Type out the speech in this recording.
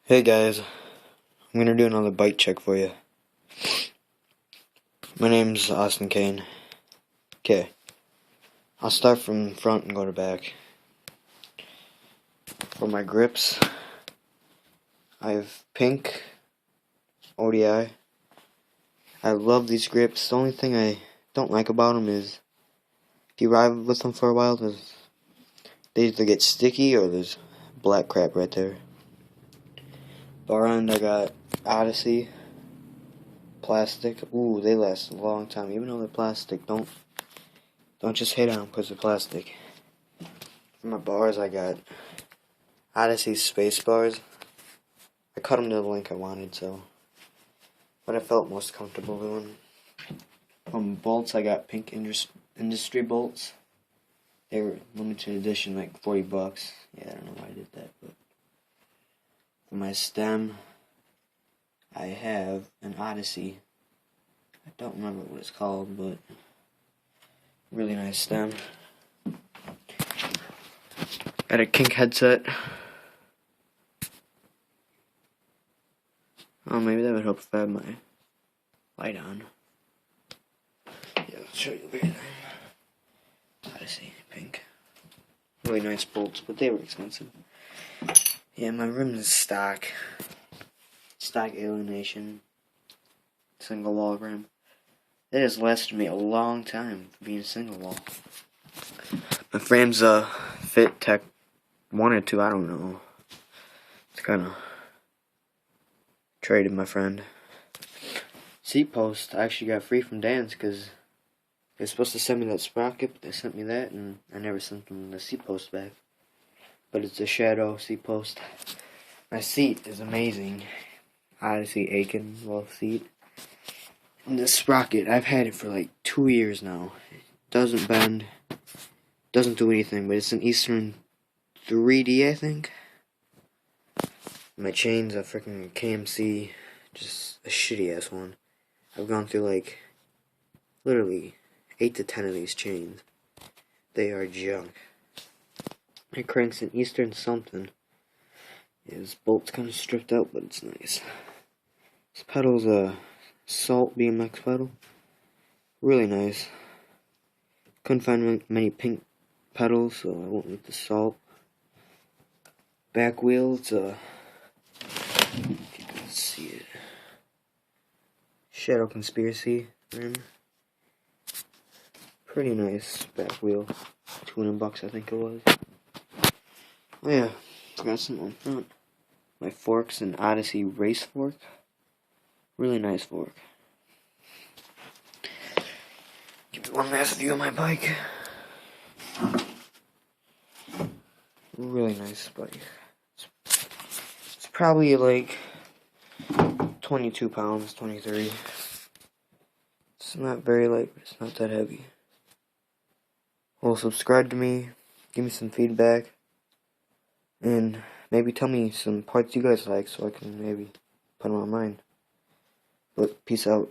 Hey guys, I'm gonna do another bike check for you. My name's Austin Kane. Okay, I'll start from front and go to back. For my grips, I have pink ODI. I love these grips. The only thing I don't like about them is if you ride with them for a while, they either get sticky or there's black crap right there. Bar end, I got Odyssey. Plastic. Ooh, they last a long time. Even though they're plastic, don't just hate on them because they're plastic. For my bars, I got Odyssey Space Bars. I cut them to the length I wanted, so what I felt most comfortable doing. From bolts, I got pink industry bolts. They were limited edition, like $40. Yeah, I don't know why I did that, but for my stem, I have an Odyssey. I don't remember what it's called, but really nice stem. Got a kink headset. Oh, maybe that would help if I had my light on. Yeah, I'll show you later. Odyssey, pink. Really nice bolts, but they were expensive. Yeah, my rim is stock. Stock Alienation. Single wall rim. It has lasted me a long time for being single wall. My frame's Fit Tech 1 or 2, I don't know. It's kind of traded my friend. Seat post I actually got free from Dan's because they're supposed to send me that sprocket, but they sent me that and I never sent them the seat post back. But it's a Shadow seat post. My seat is amazing. Odyssey Aiken Wolf seat. And this sprocket, I've had it for like 2 years now. It doesn't bend, doesn't do anything, but it's an Eastern 3D, I think. My chain's a freaking KMC, just a shitty ass one. I've gone through like literally 8 to 10 of these chains. They are junk. My crank's an Eastern something. Yeah, this bolt's kind of stripped out, but it's nice. This pedal's a Salt BMX pedal. Really nice. Couldn't find many pink pedals, so I went with the Salt. Back wheel, it's a, if you can see it, Shadow Conspiracy rim. Pretty nice back wheel. $200 I think it was. Oh yeah, forgot something on front. My fork's an Odyssey race fork. Really nice fork. Give you one last view of my bike. Really nice bike. It's probably like 22 pounds, 23. It's not very light, but it's not that heavy. Well, subscribe to me, give me some feedback, and maybe tell me some parts you guys like so I can maybe put them on mine. But peace out.